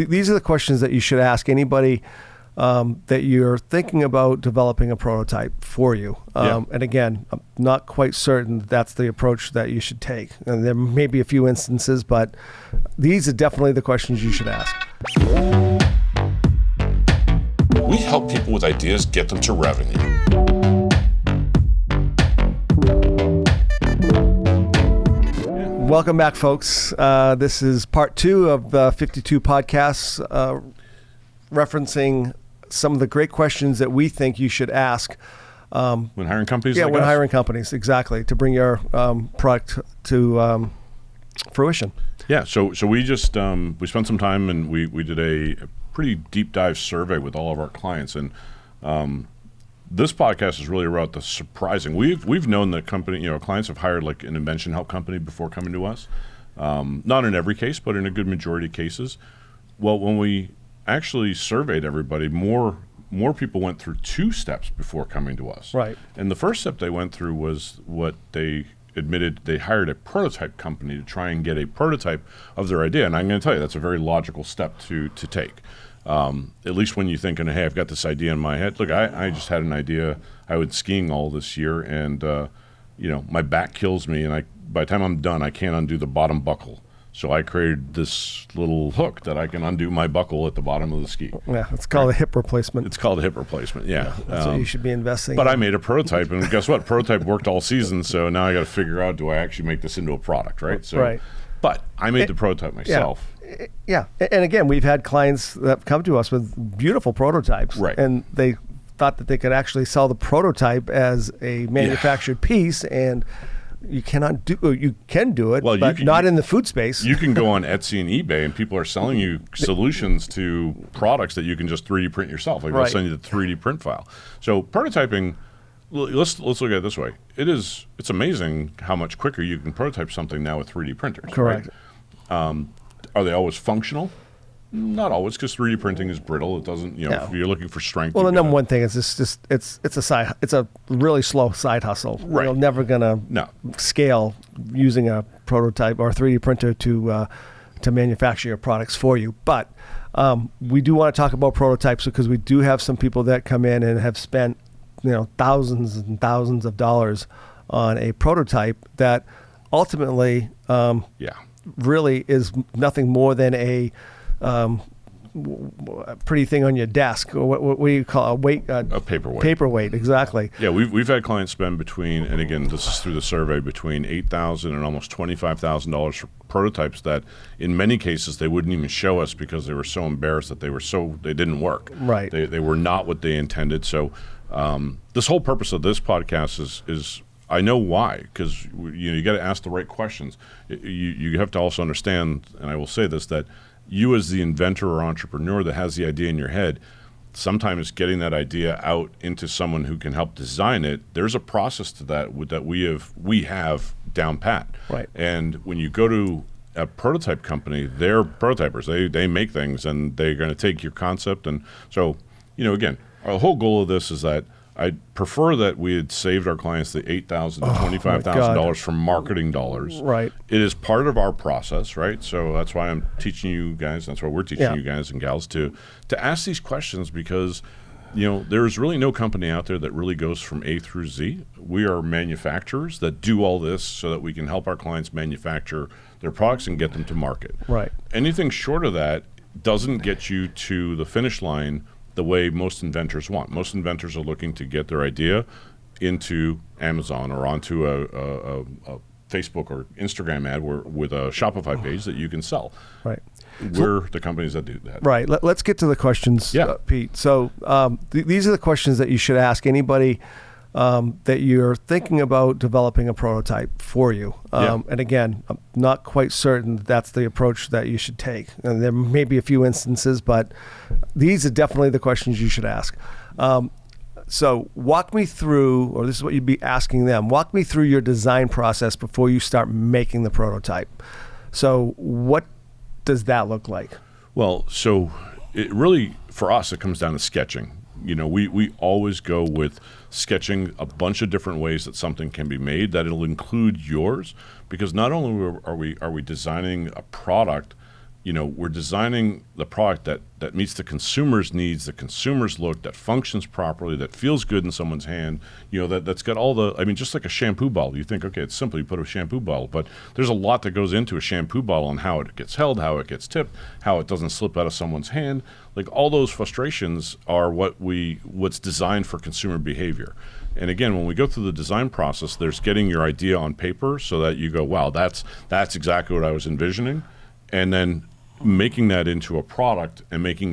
these are the questions that you should ask anybody that you're thinking about developing a prototype for you. And again, I'm not quite certain that's the approach that you should take. And there may be a few instances, but these are definitely the questions you should ask. We help people with ideas get them to revenue. Welcome back, folks. This is part 2 of the 52 podcasts, referencing some of the great questions that we think you should ask. When hiring companies? Yeah, like when us? hiring companies, exactly, to bring your product to fruition. Yeah, so we just, we spent some time and we did a pretty deep dive survey with all of our clients. And this podcast is really about the surprising. We've known that clients have hired like an invention help company before coming to us. Not in every case, but in a good majority of cases. Well, when we actually surveyed everybody, more people went through 2 steps before coming to us. Right. And the first step they went through was what they admitted they hired a prototype company to try and get a prototype of their idea. And I'm going to tell you, that's a very logical step to take. At least when you're thinking, hey, I've got this idea in my head. Look, I just had an idea. I went skiing all this year, and my back kills me, and by the time I'm done, I can't undo the bottom buckle. So I created this little hook that I can undo my buckle at the bottom of the ski. Yeah, it's called a hip replacement. It's called a hip replacement, yeah. That's what you should be investing But in. I made a prototype, and guess what? Prototype worked all season, so now I got to figure out, do I actually make this into a product, right? So, right. But I made the prototype myself. Yeah, and again, we've had clients that come to us with beautiful prototypes, right? And they thought that they could actually sell the prototype as a manufactured piece, and you cannot do. You can do it, but not in the food space. You can go on Etsy and eBay, and people are selling you solutions to products that you can just 3D print yourself. Like they'll send you the 3D print file. So prototyping. Let's look at it this way. It's amazing how much quicker you can prototype something now with 3D printers. Correct. Right? Are they always functional? Not always, because 3D printing is brittle. It doesn't, if you're looking for strength. Well, the number one thing is it's a really slow side hustle. Right. You're never gonna scale using a prototype or a 3D printer to manufacture your products for you. But we do want to talk about prototypes because we do have some people that come in and have spent thousands and thousands of dollars on a prototype that ultimately really is nothing more than a pretty thing on your desk, or what do you call a paperweight? Paperweight, exactly. Yeah, we've had clients spend between, and again, this is through the survey, between $8,000 and almost $25,000 for prototypes that, in many cases, they wouldn't even show us because they were so embarrassed that they didn't work. Right. They were not what they intended. So this whole purpose of this podcast is I know why, because you got to ask the right questions. You have to also understand, and I will say this, that you as the inventor or entrepreneur that has the idea in your head, sometimes getting that idea out into someone who can help design it, there's a process to that we have down pat. Right. And when you go to a prototype company, they're prototypers. They make things, and they're going to take your concept. And so, again, our whole goal of this is that I prefer that we had saved our clients the $8,000 to $25,000 from marketing dollars. Right. It is part of our process, right? So that's why I'm teaching you guys. That's why we're teaching you guys and gals to ask these questions, because there's really no company out there that really goes from A through Z. We are manufacturers that do all this so that we can help our clients manufacture their products and get them to market. Right. Anything short of that doesn't get you to the finish line the way most inventors want. Most inventors are looking to get their idea into Amazon or onto a Facebook or Instagram ad with a Shopify page that you can sell. Right. We're the companies that do that. Right. Let's get to the questions, Pete. So these are the questions that you should ask anybody that you're thinking about developing a prototype for you. And again, I'm not quite certain that's the approach that you should take. And there may be a few instances, but these are definitely the questions you should ask. So walk me through, or this is what you'd be asking them, walk me through your design process before you start making the prototype. So what does that look like? Well, so it really, for us, it comes down to sketching. We always go with sketching a bunch of different ways that something can be made, that it'll include yours, because not only are we designing a product, we're designing the product that meets the consumer's needs, the consumer's look, that functions properly, that feels good in someone's hand, that's got all the, just like a shampoo bottle. You think, okay, it's simple, you put a shampoo bottle, but there's a lot that goes into a shampoo bottle and how it gets held, how it gets tipped, how it doesn't slip out of someone's hand. Like all those frustrations are what's designed for consumer behavior. And again, when we go through the design process, there's getting your idea on paper so that you go, wow, that's exactly what I was envisioning. And then making that into a product and taking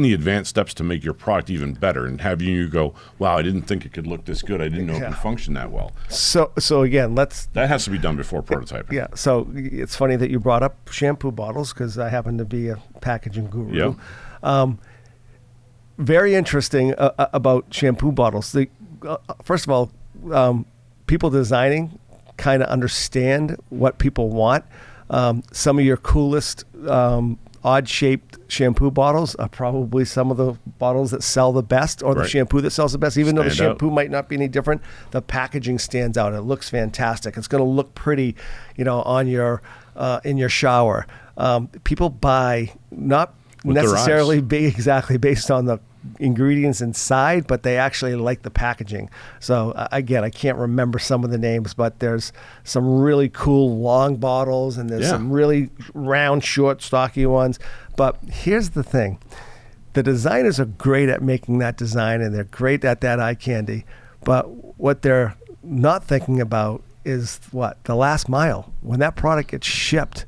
the advanced steps to make your product even better and having you go, wow, I didn't think it could look this good. I didn't know it could function that well. So again, that has to be done before prototyping. Yeah. So it's funny that you brought up shampoo bottles because I happen to be a packaging guru. Yep. Very interesting about shampoo bottles. First of all, people designing kind of understand what people want. Some of your coolest odd-shaped shampoo bottles are probably some of the bottles that sell the best, or the shampoo that sells the best. Even though the shampoo might not be any different, the packaging stands out. It looks fantastic. It's going to look pretty, on your in your shower. People buy not with necessarily exactly based on the ingredients inside, but they actually like the packaging. So again, I can't remember some of the names, but there's some really cool long bottles and there's some really round, short, stocky ones. But here's the thing. The designers are great at making that design and they're great at that eye candy. But what they're not thinking about is the last mile when that product gets shipped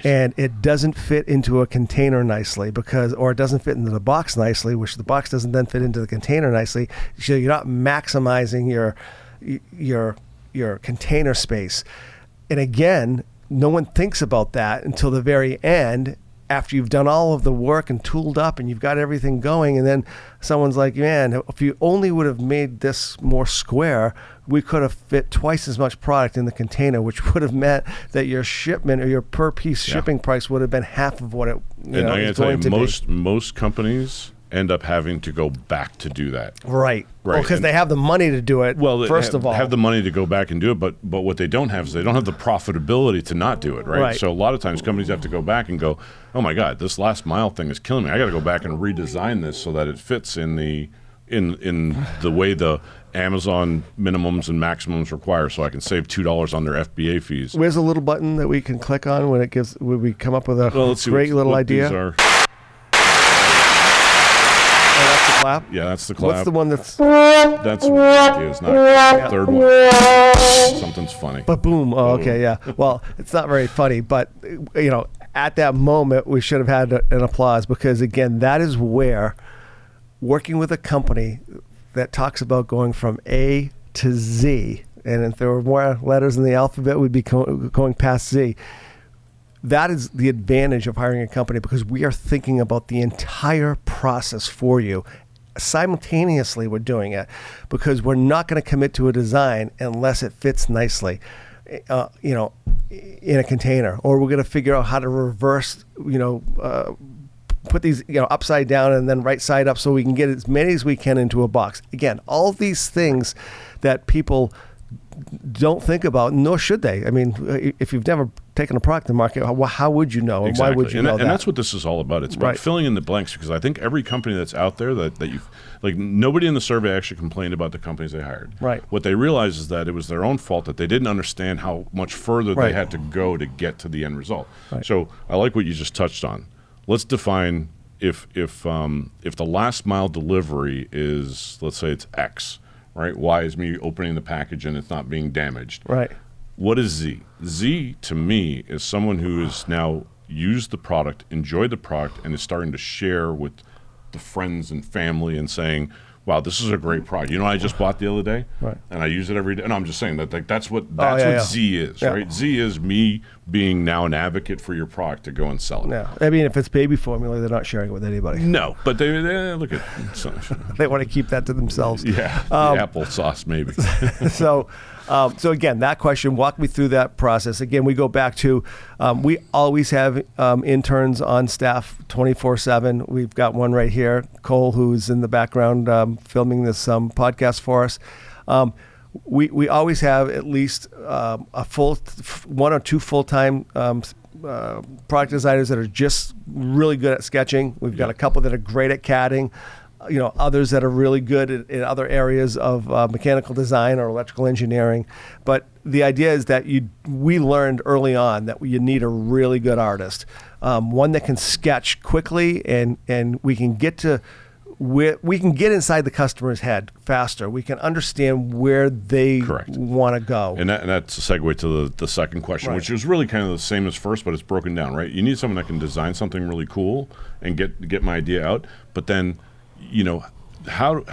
and it doesn't fit into a container nicely or it doesn't fit into the box nicely, which the box doesn't then fit into the container nicely. So you're not maximizing your container space. And again, no one thinks about that until the very end, after you've done all of the work and tooled up and you've got everything going, and then someone's like, man, if you only would have made this more square, we could have fit twice as much product in the container, which would have meant that your shipment or your per piece shipping price would have been half of what it is going to be. Most companies end up having to go back to do that. Right. Because they have the money to do it, first of all. They have the money to go back and do it, but what they don't have is they don't have the profitability to not do it, right? So a lot of times companies have to go back and go, oh my God, this last mile thing is killing me. I got to go back and redesign this so that it fits in the way the Amazon minimums and maximums require, so I can save $2 on their FBA fees. Where's a little button that we can click on when we come up with a great little idea? These are. That's the clap? Yeah, that's the clap. What's the one that's... That's what it is, not the third one. Something's funny. But boom. Oh, okay, yeah. Well, it's not very funny, but, at that moment, we should have had an applause because, again, that is where working with a company that talks about going from A to Z, and if there were more letters in the alphabet, we'd be going past Z. That is the advantage of hiring a company because we are thinking about the entire process for you. Simultaneously, we're doing it because we're not going to commit to a design unless it fits nicely, in a container, or we're going to figure out how to reverse, put these, upside down and then right side up so we can get as many as we can into a box. Again, all of these things that people don't think about, nor should they. I mean, if you've never taken a product to market, how would you know? And exactly. Why would you know that? And that's what this is all about. It's about filling in the blanks because I think every company that's out there that you've, nobody in the survey actually complained about the companies they hired. Right. What they realized is that it was their own fault that they didn't understand how much further they had to go to get to the end result. Right. So I like what you just touched on. Let's define if the last mile delivery is, let's say it's X, right? Y is me opening the package and it's not being damaged. Right. What is Z? Z, to me, is someone who has now used the product, enjoyed the product, and is starting to share with the friends and family and saying, wow, this is a great product. You know what I just bought the other day? Right. And I use it every day. And I'm just saying that's what Z is, yeah. right? Z is me being now an advocate for your product to go and sell it. Yeah. I mean, if it's baby formula, they're not sharing it with anybody. No, but they look at they want to keep that to themselves. Yeah, the applesauce maybe. So again, that question, walk me through that process. Again, we go back to, we always have interns on staff 24/7. We've got one right here, Cole, who's in the background filming this podcast for us. We always have at least one or two full-time product designers that are just really good at sketching. We've got a couple that are great at CADing. Others that are really good in other areas of mechanical design or electrical engineering. But the idea is that we learned early on that you need a really good artist, one that can sketch quickly, and we can get inside the customer's head faster. We can understand where they want to go. And that's a segue to the second question, which is really kind of the same as first, but it's broken down, right? You need someone that can design something really cool and get my idea out, but then how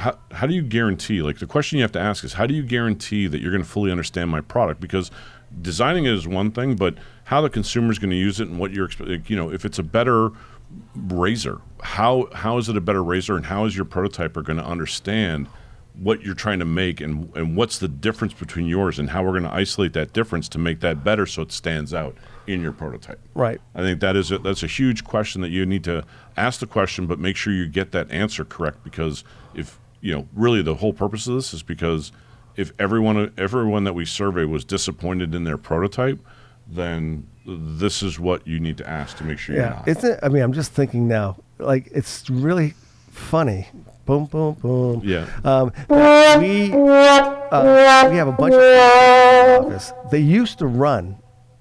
do you guarantee, like the question you have to ask is, how do you guarantee that you're going to fully understand my product? Because designing it is one thing, but how the consumer is going to use it and what you're, if it's a better razor, how is it a better razor, and how is your prototyper going to understand what you're trying to make, and what's the difference between yours, and how we're going to isolate that difference to make that better so it stands out in your prototype. Right. I think that's a huge question that you need to ask the question, but make sure you get that answer correct, because if really the whole purpose of this is because if everyone that we survey was disappointed in their prototype, then this is what you need to ask to make sure you're not. Isn't it? I mean, I'm just thinking now, like, it's really funny. Boom, boom, boom. Yeah. We have a bunch of people in the office. They used to run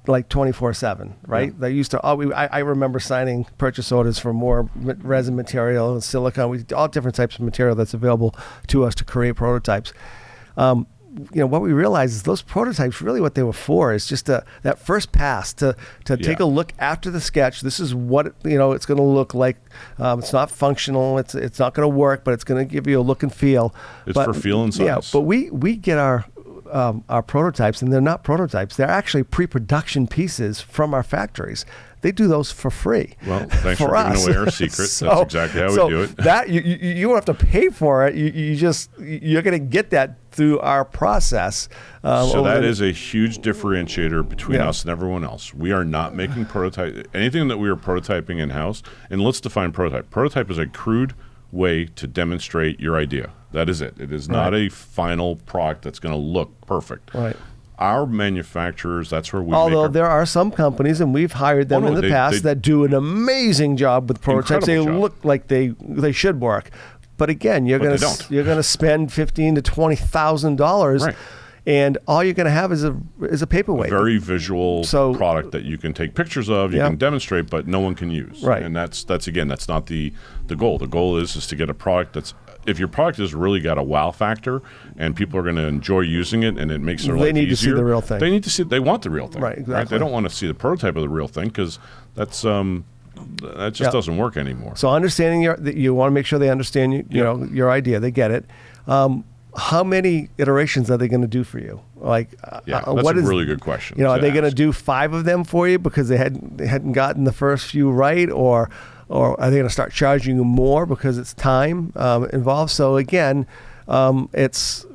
like 24/7, right? Yeah. They used to. I remember signing purchase orders for more resin material and silicone. We all different types of material that's available to us to create prototypes. What we realized is those prototypes, really what they were for is just that first pass to take a look after the sketch. This is what it's going to look like. It's not functional. It's not going to work, but it's going to give you a look and feel. It's for feel and size. Yeah, but we get our prototypes, and they're not prototypes. They're actually pre-production pieces from our factories. They do those for free. Well, thanks for giving away our secret. That's exactly how we do it. That you don't have to pay for it. You're going to get that through our process. So that is a huge differentiator between us and everyone else. We are not making anything that we are prototyping in-house. And let's define prototype. Prototype is a crude way to demonstrate your idea. That is it. It is not a final product that's going to look perfect. Right. Our manufacturers, that's where we Although there are some companies, and we've hired them in the past, that do an amazing job with prototypes. They look like they should work. But again, you're going to spend $15,000 to $20,000, right, and all you're going to have is a paperweight. A very visual product that you can take pictures of, you can demonstrate, but no one can use. Right. And that's not the goal. The goal is to get a product that's, if your product has really got a wow factor and people are going to enjoy using it and it makes their life easier, they need to see the real thing. They want the real thing. Right, exactly. Right? They don't want to see the prototype of the real thing, because that just doesn't work anymore. So understanding you want to make sure they understand your idea, they get it. How many iterations are they going to do for you? Like, that's a really good question. Are they going to do 5 of them for you because they hadn't gotten the first few right, or are they going to start charging you more because it's time involved? So again, it's.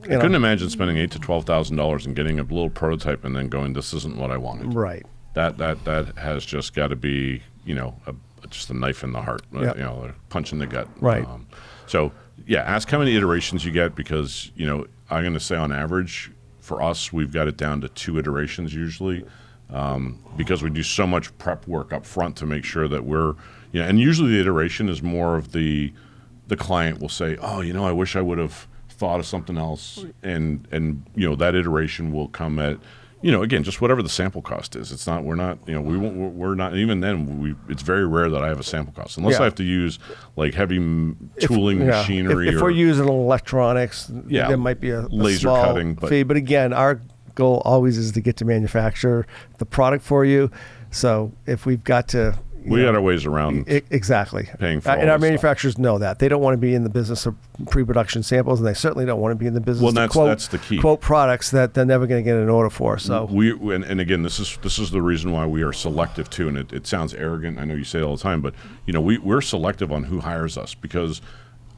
I couldn't imagine spending $8,000 to $12,000 and getting a little prototype and then going, "This isn't what I wanted." Right. That has just got to be just a knife in the heart, a punch in the gut. Right. Ask how many iterations you get, because I'm going to say on average for us we've got it down to 2 iterations usually. Because we do so much prep work up front to make sure that we're, and usually the iteration is more of the client will say, "Oh, I wish I would have thought of something else," and that iteration will come at, again, just whatever the sample cost is. It's not, we're not even then, it's very rare that I have a sample cost, unless I have to use like heavy tooling machinery. If we're using electronics, there might be a laser small cutting fee. But again, our goal always is to get to manufacture the product for you. So if we've got to, we got our ways around exactly paying for and our manufacturers stuff. know that they don't want to be in the business of pre-production samples, and they certainly don't want to be in the business of that's the key. Quote products that they're never going to get an order for. So and again, this is the reason why we are selective too. And it sounds arrogant, I know you say it all the time, but we're selective on who hires us, because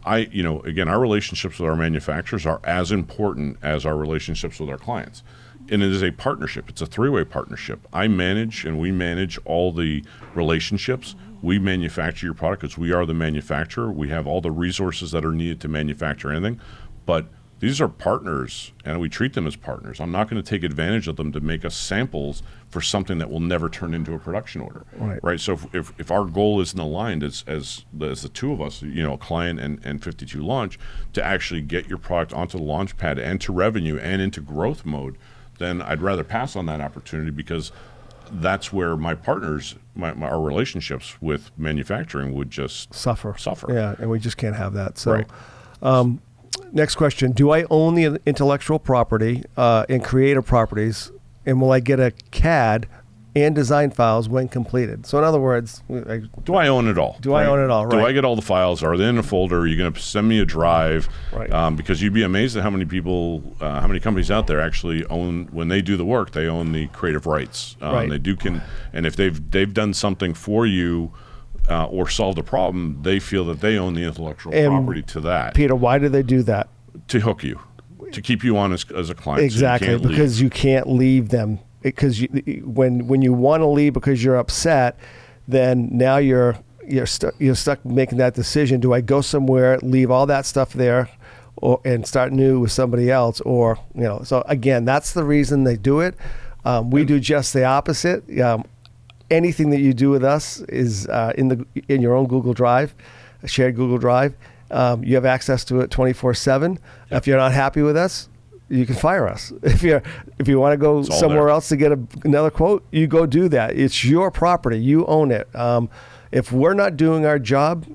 again, our relationships with our manufacturers are as important as our relationships with our clients. And it is a partnership. It's a 3-way partnership. I manage and we manage all the relationships. We manufacture your product because we are the manufacturer. We have all the resources that are needed to manufacture anything. But these are partners, and we treat them as partners. I'm not going to take advantage of them to make us samples for something that will never turn into a production order. Right. So if our goal isn't aligned as the two of us, a client and 52 Launch, to actually get your product onto the launch pad and to revenue and into growth mode, then I'd rather pass on that opportunity, because that's where my partners, our relationships with manufacturing would just suffer. Yeah, and we just can't have that. So. Right. Next question. Do I own the intellectual property and creative properties, and will I get a CAD and design files when completed? So in other words, do I own it all? I own it all? Right. Do I get all the files? Are they in a folder? Are you going to send me a drive? Right. Because you'd be amazed at how many people, how many companies out there actually own, when they do the work, they own the creative rights. Right. And if they've done something for you, or solved a problem, they feel that they own the intellectual property to that. Peter, why do they do that? To hook you, to keep you on as a client. Exactly, so because you can't leave them. Because when you want to leave because you're upset, then now you're stuck making that decision. Do I go somewhere, leave all that stuff there, and start new with somebody else, or So again, that's the reason they do it. We do just the opposite. Anything that you do with us is in your own Google Drive, a shared Google Drive. You have access to it 24/7. If you're not happy with us, you can fire us. If you want to go somewhere else to get another quote, you go do that. It's your property. You own it. If we're not doing our job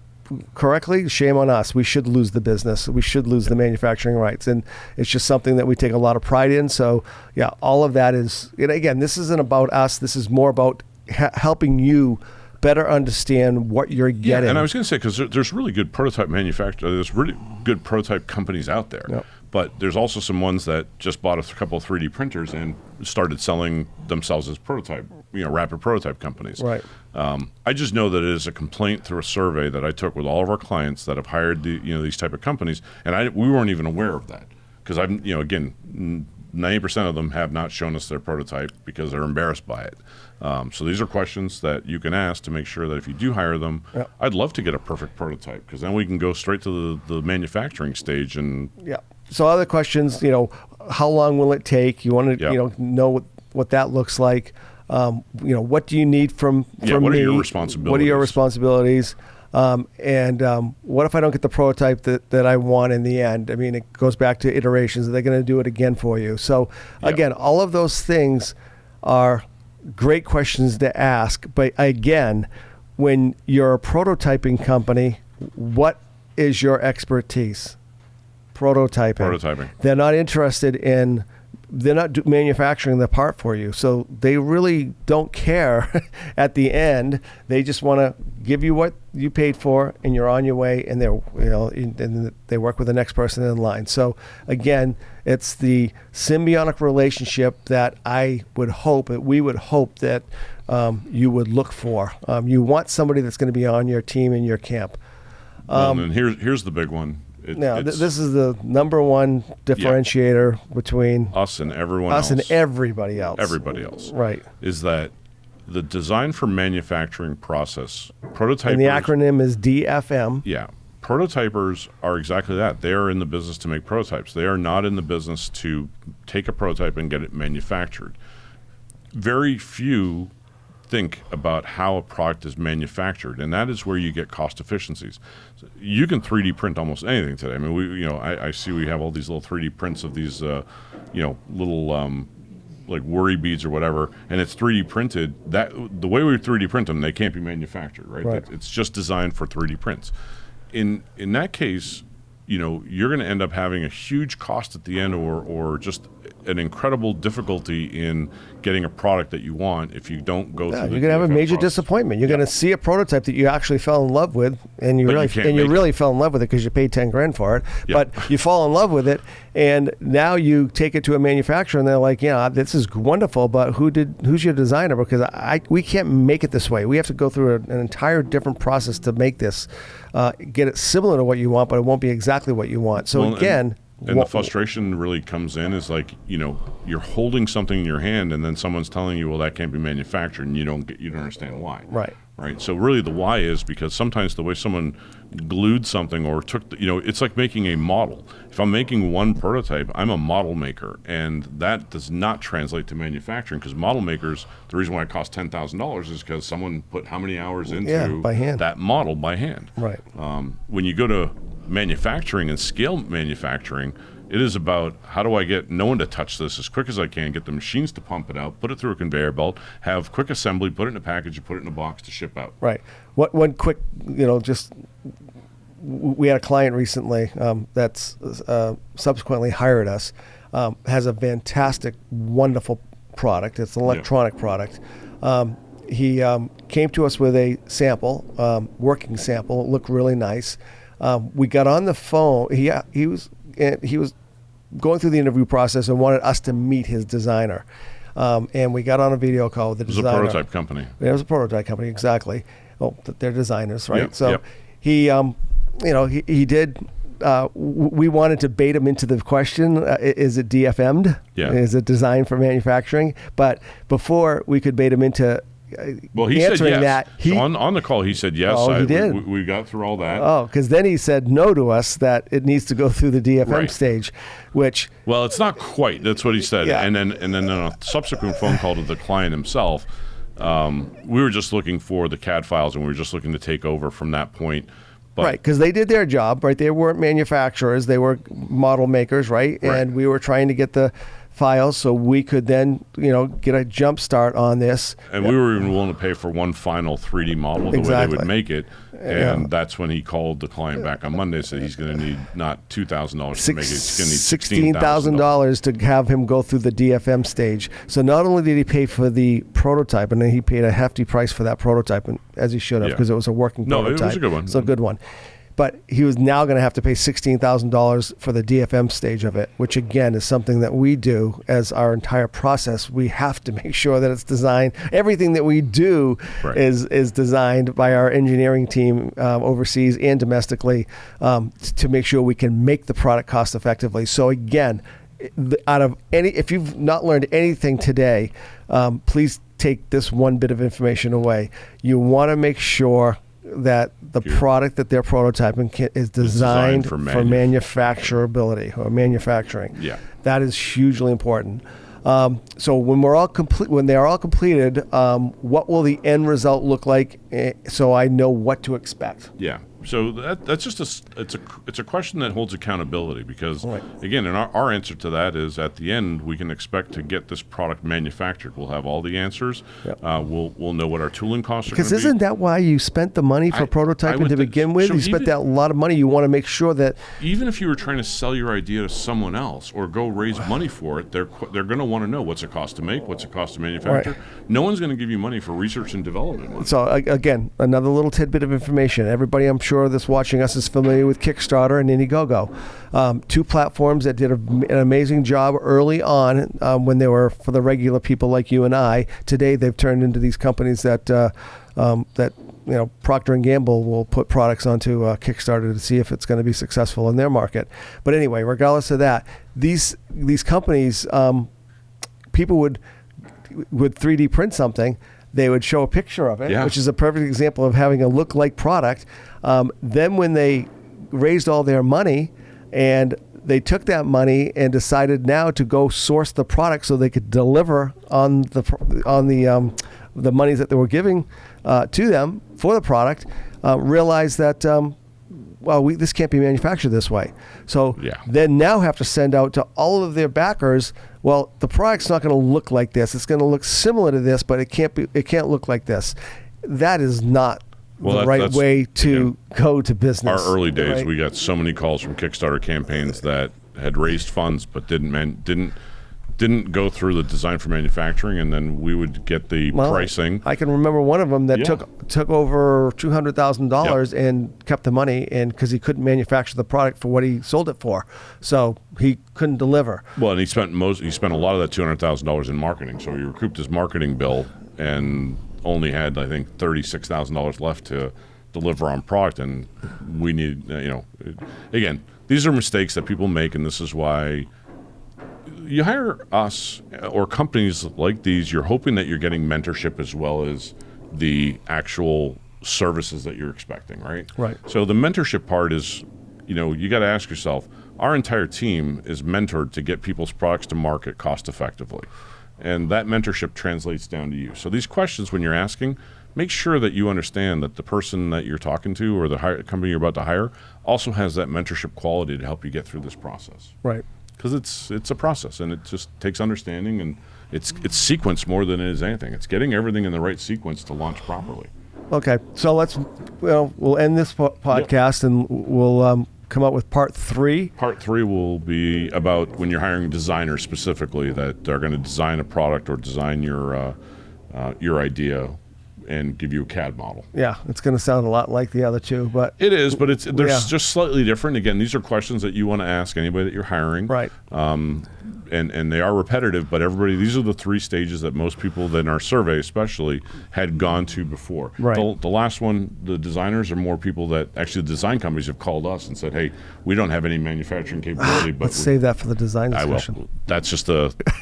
correctly, shame on us. We should lose the business. We should lose the manufacturing rights. And it's just something that we take a lot of pride in. So yeah, all of that is, and again, this isn't about us. This is more about helping you better understand what you're getting. Yeah, and I was going to say, because there's really good prototype manufacturers, there's really good prototype companies out there. Yep. But there's also some ones that just bought a couple of 3D printers and started selling themselves as rapid prototype companies. Right. I just know that it is a complaint through a survey that I took with all of our clients that have hired these type of companies, and we weren't even aware of that, because again, 90% of them have not shown us their prototype because they're embarrassed by it. So these are questions that you can ask to make sure that if you do hire them, yep. I'd love to get a perfect prototype, because then we can go straight to the manufacturing stage. And yeah. So other questions, how long will it take? You want to yep. know what that looks like. What do you need from what me? Are your responsibilities? What are your responsibilities? And what if I don't get the prototype that I want in the end? I mean, it goes back to iterations. Are they going to do it again for you? So again, all of those things are great questions to ask. But again, when you're a prototyping company, what is your expertise? Prototyping. They're not interested in, they're not manufacturing the part for you. So they really don't care at the end. They just want to give you what you paid for, and you're on your way, and and they work with the next person in line. So again, it's the symbiotic relationship that we would hope that you would look for. You want somebody that's going to be on your team in your camp. And here's the big one. This is the number one differentiator between us and everyone else. Us and everybody else. Everybody else. Right. Is that the design for manufacturing process, prototypers. And the acronym is DFM. Yeah. Prototypers are exactly that. They are in the business to make prototypes. They are not in the business to take a prototype and get it manufactured. Very few think about how a product is manufactured, and that is where you get cost efficiencies. So you can 3D print almost anything today. I mean, I see we have all these little 3D prints of these, little like worry beads or whatever, and it's 3D printed. That the way we 3D print them, they can't be manufactured, right? It's just designed for 3D prints. In that case, you're going to end up having a huge cost at the end, or just an incredible difficulty in getting a product that you want if you don't go through. You're going to have a major disappointment. You're going to see a prototype that you actually fell in love with, and you really fell in love with it because you paid $10,000 for it. Yep. But you fall in love with it, and now you take it to a manufacturer, and they're like, this is wonderful, but who's your designer? Because we can't make it this way. We have to go through an entire different process to make this, get it similar to what you want, but it won't be exactly what you want. So and the frustration really comes in is like, you're holding something in your hand, and then someone's telling you, well, that can't be manufactured, and you don't understand why. Right. right? So really the why is because sometimes the way someone glued something or took, it's like making a model. If I'm making one prototype, I'm a model maker, and that does not translate to manufacturing, because model makers, the reason why it costs $10,000 is because someone put how many hours into by hand. that model by hand. Right. When you go to manufacturing and scale manufacturing, it is about how do I get no one to touch this as quick as I can, get the machines to pump it out, put it through a conveyor belt, have quick assembly, put it in a package, put it in a box to ship out. Right. One quick, we had a client recently that's subsequently hired us, has a fantastic, wonderful product. It's an electronic product. He came to us with a sample, working sample. It looked really nice. We got on the phone. He was going through the interview process and wanted us to meet his designer. And we got on a video call with the designer. It was a prototype company. It was a prototype company, exactly. Well, they're designers, right? Yep, so yep. he did. We wanted to bait him into the question: is it DFM'd? Yeah. Is it designed for manufacturing? But before we could bait him into he answering said yes. that, On the call, he said yes. Oh, he did. We got through all that. Oh, because then he said no to us that it needs to go through the DFM stage, which. Well, it's not quite. That's what he said. Yeah. And then on a subsequent phone call to the client himself, we were just looking for the CAD files, and we were just looking to take over from that point. But, right, because they did their job, right? They weren't manufacturers; they were model makers, right? And we were trying to get the files so we could then, get a jump start on this. And we were even willing to pay for one final 3D model the way they would make it. And that's when he called the client back on Monday and said he's going to need not $2,000 to make it, he's going to need $16,000 to have him go through the DFM stage. So not only did he pay for the prototype, and then he paid a hefty price for that prototype, and as he should have, because it was a working prototype. No, it was a good one. It's a good one. But he was now going to have to pay $16,000 for the DFM stage of it, which again is something that we do as our entire process. We have to make sure that it's designed. Everything that we do is designed by our engineering team overseas and domestically to make sure we can make the product cost effectively. So again, if you've not learned anything today, please take this one bit of information away. You want to make sure that the product that they're prototyping is designed for manufacturability or manufacturing. Yeah, that is hugely important. So when they're all completed, what will the end result look like? So I know what to expect. Yeah. So that's just it's a question that holds accountability, because again, and our answer to that is at the end we can expect to get this product manufactured. We'll have all the answers. Yep. We'll know what our tooling costs are going to be. Because isn't that why you spent the money for prototyping to begin with? You spent that a lot of money. You want to make sure that even if you were trying to sell your idea to someone else or go raise money for it, they're going to want to know what's it cost to make, what's it cost to manufacture. Right. No one's going to give you money for research and development money. So again, another little tidbit of information. Everybody, I'm sure, that's watching us is familiar with Kickstarter and Indiegogo, two platforms that did an amazing job early on when they were for the regular people like you and I. Today, they've turned into these companies that Procter and Gamble will put products onto Kickstarter to see if it's going to be successful in their market. But anyway, regardless of that, these companies, people would 3D print something. They would show a picture of it, which is a perfect example of having a look-like product. Then when they raised all their money and they took that money and decided now to go source the product so they could deliver on the monies that they were giving to them for the product, realized that this can't be manufactured this way. So then now have to send out to all of their backers, well, the product's not going to look like this. It's going to look similar to this, but it can't look like this. That is not the right way to go to business. Our early days, we got so many calls from Kickstarter campaigns that had raised funds but didn't go through the design for manufacturing, and then we would get the pricing. I can remember one of them that took over $200,000 and kept the money, and because he couldn't manufacture the product for what he sold it for, so he couldn't deliver. Well, and he spent a lot of that $200,000 in marketing, so he recouped his marketing bill and only had, I think, $36,000 left to deliver on product, and we need, again, these are mistakes that people make, and this is why you hire us or companies like these. You're hoping that you're getting mentorship as well as the actual services that you're expecting, right? Right. So the mentorship part is, you got to ask yourself, our entire team is mentored to get people's products to market cost effectively. And that mentorship translates down to you. So these questions, when you're asking, make sure that you understand that the person that you're talking to or the company you're about to hire also has that mentorship quality to help you get through this process. Right. Because it's a process, and it just takes understanding, and it's sequence more than it is anything. It's getting everything in the right sequence to launch properly. Okay, so we'll end this podcast, and we'll come up with part 3. Part 3 will be about when you're hiring designers specifically that are going to design a product or design your idea and give you a CAD model. Yeah, it's going to sound a lot like the other two, but it is, but they're just slightly different. Again, these are questions that you want to ask anybody that you're hiring. Right. And they are repetitive, but these are the 3 stages that most people in our survey especially had gone to before. Right. The last one, the designers are more people that actually the design companies have called us and said, hey, we don't have any manufacturing capability. But let's save that for the design discussion. I will. That's just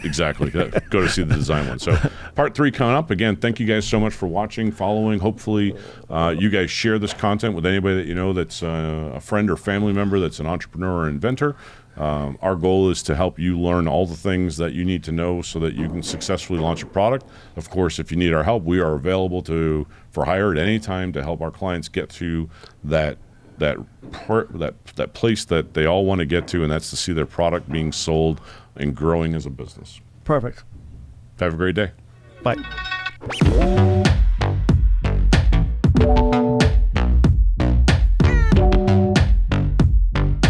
exactly. Go to see the design one. So part 3 coming up. Again, thank you guys so much for watching, following. Hopefully you guys share this content with anybody that you know that's a friend or family member that's an entrepreneur or inventor. Our goal is to help you learn all the things that you need to know so that you can successfully launch a product. Of course, if you need our help, we are available for hire at any time to help our clients get to that place that they all want to get to, and that's to see their product being sold and growing as a business. Perfect. Have a great day. Bye.